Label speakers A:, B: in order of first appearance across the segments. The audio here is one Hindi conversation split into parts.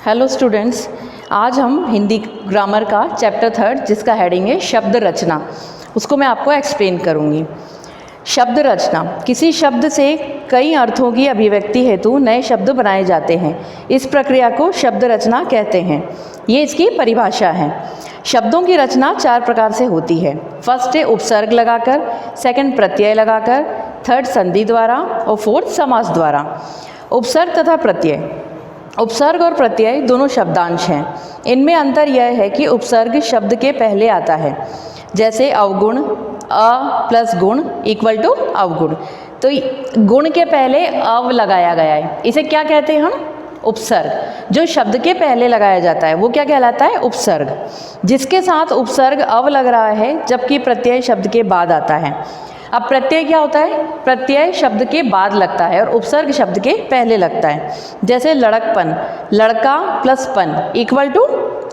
A: हेलो स्टूडेंट्स, आज हम हिंदी ग्रामर का चैप्टर 3 जिसका हेडिंग है शब्द रचना, उसको मैं आपको एक्सप्लेन करूँगी। शब्द रचना, किसी शब्द से कई अर्थों की अभिव्यक्ति हेतु नए शब्द बनाए जाते हैं। इस प्रक्रिया को शब्द रचना कहते हैं। ये इसकी परिभाषा है। शब्दों की रचना 4 प्रकार से होती है। फर्स्ट है उपसर्ग लगाकर, सेकंड प्रत्यय लगाकर, थर्ड संधि द्वारा और फोर्थ समास द्वारा। उपसर्ग तथा प्रत्यय, उपसर्ग और प्रत्यय दोनों शब्दांश हैं। इनमें अंतर यह है कि उपसर्ग शब्द के पहले आता है, जैसे अवगुण, अ प्लस गुण इक्वल टू अवगुण। तो गुण के पहले अव लगाया गया है, इसे क्या कहते हैं हम? उपसर्ग। जो शब्द के पहले लगाया जाता है वो क्या कहलाता है? उपसर्ग। जिसके साथ उपसर्ग अव लग रहा है, जबकि प्रत्यय शब्द के बाद आता है। अब प्रत्यय क्या होता है? प्रत्यय शब्द के बाद लगता है और उपसर्ग शब्द के पहले लगता है। जैसे लड़कपन, लड़का प्लस पन इक्वल टू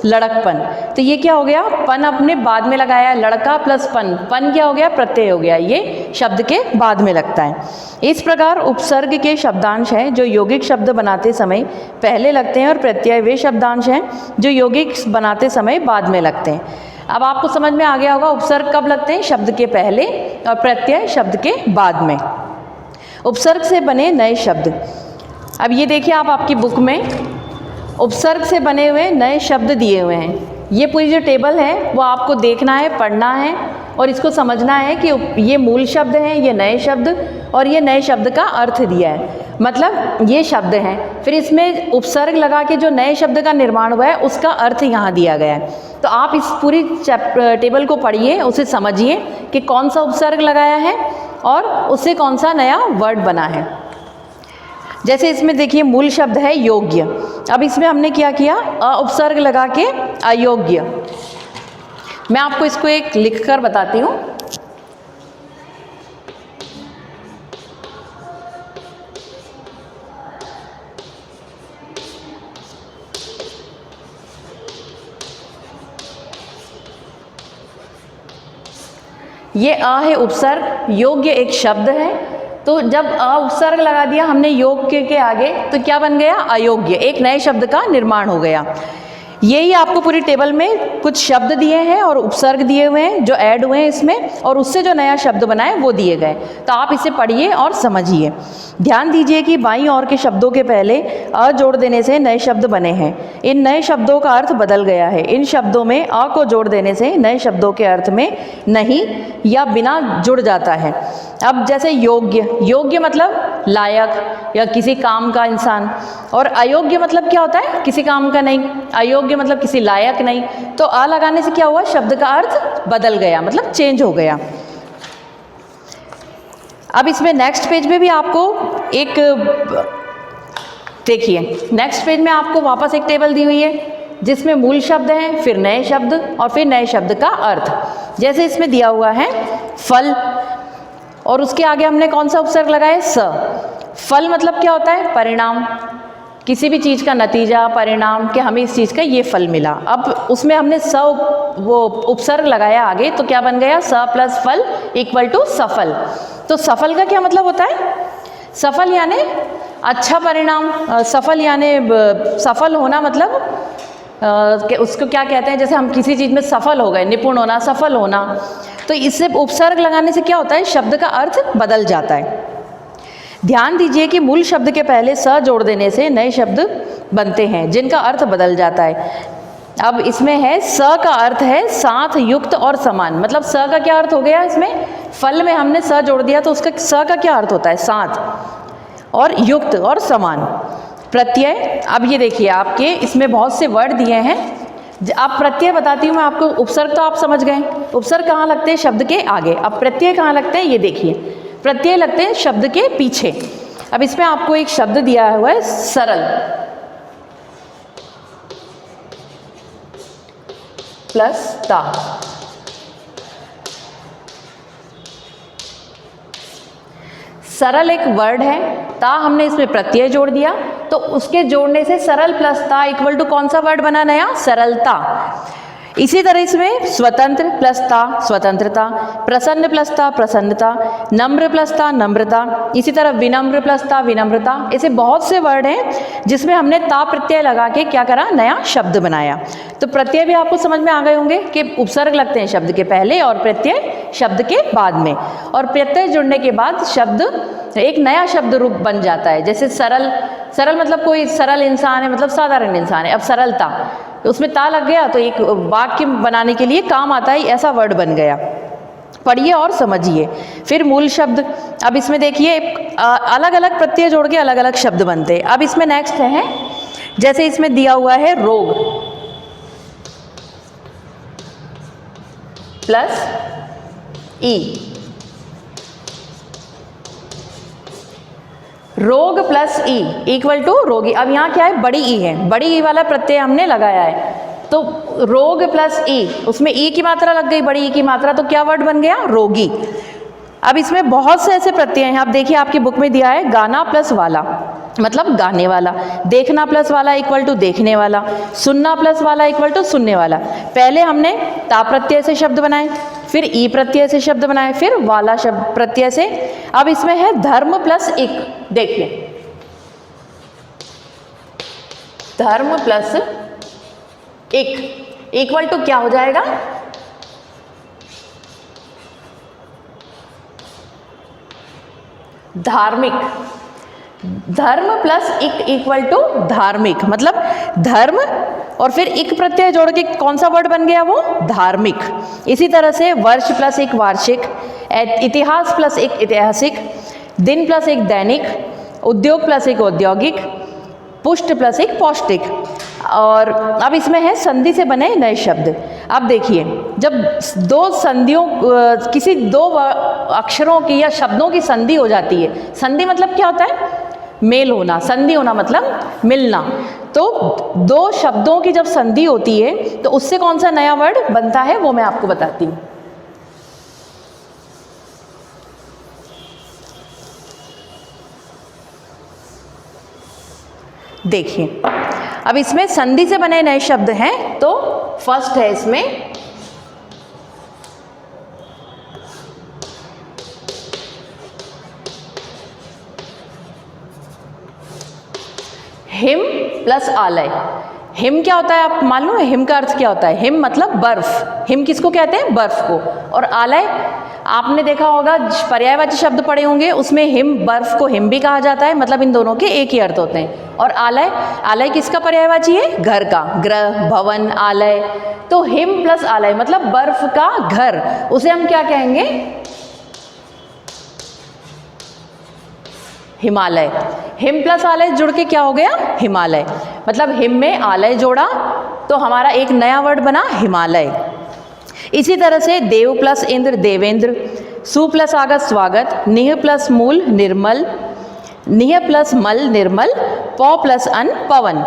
A: लड़कपन। तो ये क्या हो गया? पन अपने बाद में लगाया, लड़का प्लस पन, पन क्या हो गया? प्रत्यय हो गया। ये शब्द के बाद में लगता है। इस प्रकार उपसर्ग के शब्दांश हैं जो यौगिक शब्द बनाते समय पहले लगते हैं, और प्रत्यय वे शब्दांश हैं जो यौगिक बनाते समय बाद में लगते हैं। अब आपको समझ में आ गया होगा उपसर्ग कब लगते हैं? शब्द के पहले, और प्रत्यय शब्द के बाद में। उपसर्ग से बने नए शब्द, अब ये देखिए आप आपकी बुक में उपसर्ग से बने हुए नए शब्द दिए हुए हैं। ये पूरी जो टेबल है वो आपको देखना है, पढ़ना है और इसको समझना है कि ये मूल शब्द हैं, ये नए शब्द, और ये नए शब्द का अर्थ दिया है। मतलब ये शब्द हैं, फिर इसमें उपसर्ग लगा के जो नए शब्द का निर्माण हुआ है उसका अर्थ यहाँ दिया गया है। तो आप इस पूरी टेबल को पढ़िए, उसे समझिए कि कौन सा उपसर्ग लगाया है और उससे कौन सा नया वर्ड बना है। जैसे इसमें देखिए मूल शब्द है योग्य। अब इसमें हमने क्या किया? अ उपसर्ग लगा के अयोग्य। मैं आपको इसको एक लिख कर बताती हूँ। ये अ है उपसर्ग, योग्य एक शब्द है। तो जब अ उपसर्ग लगा दिया हमने योग्य के आगे, तो क्या बन गया? अयोग्य। एक नए शब्द का निर्माण हो गया। यही आपको पूरी टेबल में कुछ शब्द दिए हैं और उपसर्ग दिए हुए हैं जो ऐड हुए हैं इसमें, और उससे जो नया शब्द बना है वो दिए गए। तो आप इसे पढ़िए और समझिए। ध्यान दीजिए कि बाईं ओर के शब्दों के पहले अ जोड़ देने से नए शब्द बने हैं। इन नए शब्दों का अर्थ बदल गया है। इन शब्दों में अ को जोड़ देने से नए शब्दों के अर्थ में नहीं या बिना जुड़ जाता है। अब जैसे योग्य, योग्य मतलब लायक या किसी काम का इंसान, और अयोग्य मतलब क्या होता है? किसी काम का नहीं। अयोग्य मतलब किसी लायक नहीं। तो अ लगाने से क्या हुआ? शब्द का अर्थ बदल गया, मतलब चेंज हो गया। अब इसमें नेक्स्ट पेज में भी आपको एक देखिए, नेक्स्ट पेज में आपको वापस एक टेबल दी हुई है जिसमें मूल शब्द हैं, फिर नए शब्द और फिर नए शब्द का अर्थ। जैसे इसमें दिया हुआ है फल, और उसके आगे हमने कौन सा उपसर्ग लगाया? स। फल मतलब क्या होता है? परिणाम, किसी भी चीज़ का नतीजा, परिणाम, कि हमें इस चीज़ का ये फल मिला। अब उसमें हमने स वो उपसर्ग लगाया आगे, तो क्या बन गया? स प्लस फल इक्वल टू सफल। तो सफल का क्या मतलब होता है? सफल यानी अच्छा परिणाम। सफल यानी सफल होना, मतलब उसको क्या कहते हैं? जैसे हम किसी चीज़ में सफल हो गए, निपुण होना, सफल होना। तो इससे उपसर्ग लगाने से क्या होता है? शब्द का अर्थ बदल जाता है। ध्यान दीजिए कि मूल शब्द के पहले स जोड़ देने से नए शब्द बनते हैं जिनका अर्थ बदल जाता है। अब इसमें है स का अर्थ है साथ, युक्त और समान। मतलब स का क्या अर्थ हो गया? इसमें फल में हमने स जोड़ दिया, तो उसका स का क्या अर्थ होता है? साथ और युक्त और समान। प्रत्यय, अब ये देखिए आपके इसमें बहुत से वर्ड दिए हैं। आप प्रत्यय बताती हूँ मैं आपको। उपसर्ग तो आप समझ गए, उपसर्ग कहाँ लगते हैं? शब्द के आगे। अब प्रत्यय कहाँ लगते हैं? ये देखिए, प्रत्यय लगते हैं शब्द के पीछे। अब इसमें आपको एक शब्द दिया हुआ है सरल प्लस ता। सरल एक वर्ड है, ता हमने इसमें प्रत्यय जोड़ दिया, तो उसके जोड़ने से सरल प्लस ता इक्वल टू कौन सा वर्ड बना? नया, सरलता। इसी तरह इसमें स्वतंत्र प्लस ता स्वतंत्रता, प्रसन्न प्लस ता प्रसन्नता, नम्र प्लस ता नम्रता, इसी तरह विनम्र प्लस ता विनम्रता। ऐसे बहुत से वर्ड हैं जिसमें हमने ता प्रत्यय लगा के क्या करा, नया शब्द बनाया। तो प्रत्यय भी आपको समझ में आ गए होंगे कि उपसर्ग लगते हैं शब्द के पहले और प्रत्यय शब्द के बाद में, और प्रत्यय जुड़ने के बाद शब्द एक नया शब्द रूप बन जाता है। जैसे सरल, सरल मतलब कोई सरल इंसान है, मतलब साधारण इंसान है। अब सरलता, उसमें ता लग गया तो एक वाक्य बनाने के लिए काम आता है, ऐसा वर्ड बन गया। पढ़िए और समझिए। फिर मूल शब्द, अब इसमें देखिए अलग अलग प्रत्यय जोड़ के अलग अलग शब्द बनते हैं। अब इसमें नेक्स्ट है, जैसे इसमें दिया हुआ है रोग प्लस ई, रोग प्लस ई इक्वल टू रोगी। अब यहाँ क्या है, बड़ी ई है, बड़ी ई वाला प्रत्यय हमने लगाया है, तो रोग प्लस ई, उसमें ई की मात्रा लग गई, बड़ी ई की मात्रा, तो क्या वर्ड बन गया, रोगी। अब इसमें बहुत से ऐसे प्रत्यय हैं, आप देखिए आपकी बुक में दिया है गाना प्लस वाला, मतलब गाने वाला, देखना प्लस वाला इक्वल टू देखने वाला, सुनना प्लस वाला इक्वल टू सुनने वाला। पहले हमने ता प्रत्यय से शब्द बनाए, फिर ई प्रत्यय से शब्द बनाए, फिर वाला शब्द प्रत्यय से। अब इसमें है धर्म प्लस इक, देखिए धर्म प्लस इक इक्वल टू क्या हो जाएगा, धार्मिक। धर्म प्लस इक इक्वल टू धार्मिक, मतलब धर्म और फिर इक प्रत्यय जोड़ के कौन सा वर्ड बन गया, वो धार्मिक। इसी तरह से वर्ष प्लस एक वार्षिक, इतिहास प्लस एक ऐतिहासिक, दिन प्लस एक दैनिक, उद्योग प्लस एक औद्योगिक, पुष्ट प्लस एक पौष्टिक। और अब इसमें है संधि से बने नए शब्द। अब देखिए, जब दो संधियों, किसी दो अक्षरों की या शब्दों की संधि हो जाती है, संधि मतलब क्या होता है, मेल होना, संधि होना मतलब मिलना। तो दो शब्दों की जब संधि होती है तो उससे कौन सा नया वर्ड बनता है, वो मैं आपको बताती हूँ। देखिए, अब इसमें संधि से बने नए शब्द हैं, तो फर्स्ट है इसमें हिम प्लस आलय। हिम क्या होता है, आप मालूम है हिम का अर्थ क्या होता है, हिम मतलब बर्फ, हिम किसको कहते हैं, बर्फ को। और आलय, आपने देखा होगा पर्यायवाची शब्द पढ़े होंगे, उसमें हिम, बर्फ को हिम भी कहा जाता है, मतलब इन दोनों के एक ही अर्थ होते हैं। और आलय, आलय किसका पर्यायवाची है, घर का, गृह, भवन, आलय। तो हिम प्लस आलय मतलब बर्फ का घर, उसे हम क्या कहेंगे, हिमालय। हिम प्लस आलय जुड़ के क्या हो गया, हिमालय। मतलब हिम में आलय जोड़ा तो हमारा एक नया वर्ड बना हिमालय। इसी तरह से देव प्लस इंद्र देवेंद्र, सु प्लस आगत स्वागत, निह प्लस मूल निर्मल, निह प्लस मल निर्मल, पौ प्लस अन पवन।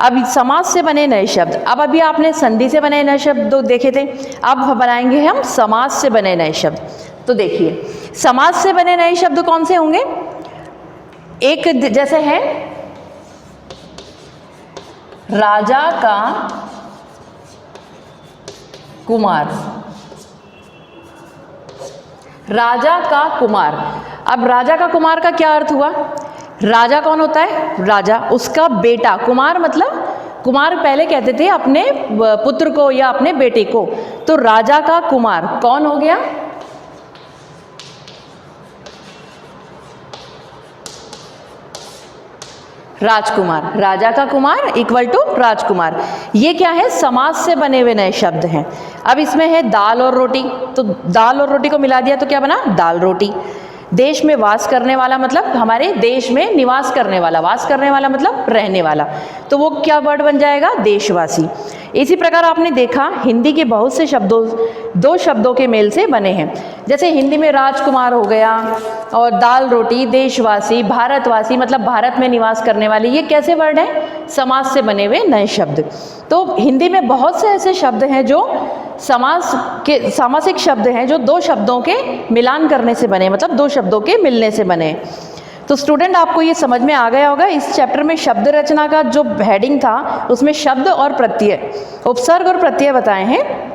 A: अब समास से बने नए शब्द। अब अभी आपने संधि से बने नए शब्द देखे थे, अब बनाएंगे हम समास से बने नए शब्द। तो देखिए, समास से बने नए शब्द कौन से होंगे, एक जैसे है राजा का कुमार, राजा का कुमार। अब राजा का कुमार का क्या अर्थ हुआ, राजा कौन होता है, राजा, उसका बेटा, कुमार मतलब, कुमार पहले कहते थे अपने पुत्र को या अपने बेटे को, तो राजा का कुमार कौन हो गया, राजकुमार। राजा का कुमार इक्वल टू राजकुमार। ये क्या है, समास से बने हुए नए शब्द हैं। अब इसमें है दाल और रोटी, तो दाल और रोटी को मिला दिया तो क्या बना, दाल रोटी। देश में वास करने वाला मतलब हमारे देश में निवास करने वाला, वास करने वाला मतलब रहने वाला, तो वो क्या वर्ड बन जाएगा, देशवासी। इसी प्रकार आपने देखा हिंदी के बहुत से शब्दों, दो शब्दों के मेल से बने हैं। जैसे हिंदी में राजकुमार हो गया, और दाल रोटी, देशवासी, भारतवासी मतलब भारत में निवास करने वाले, ये कैसे वर्ड हैं, समास से बने हुए नए शब्द। तो हिंदी में बहुत से ऐसे शब्द हैं जो समास के, सामासिक शब्द हैं जो दो शब्दों के मिलान करने से बने, मतलब दो शब्दों के मिलने से बने। तो स्टूडेंट आपको ये समझ में आ गया होगा, इस चैप्टर में शब्द रचना का जो हेडिंग था उसमें शब्द और प्रत्यय, उपसर्ग और प्रत्यय बताए हैं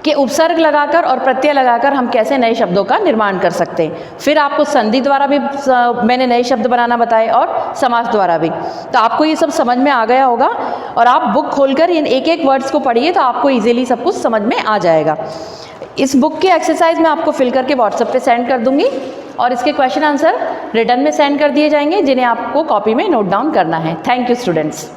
A: कि उपसर्ग लगाकर और प्रत्यय लगाकर हम कैसे नए शब्दों का निर्माण कर सकते हैं। फिर आपको संधि द्वारा भी मैंने नए शब्द बनाना बताए और समास द्वारा भी। तो आपको ये सब समझ में आ गया होगा और आप बुक खोलकर इन एक एक वर्ड्स को पढ़िए तो आपको इजीली सब कुछ समझ में आ जाएगा। इस बुक की एक्सरसाइज मैं आपको फिल करके व्हाट्सएप पे सेंड कर दूंगी और इसके क्वेश्चन आंसर रिटर्न में सेंड कर दिए जाएंगे जिन्हें आपको कॉपी में नोट डाउन करना है। Thank you students.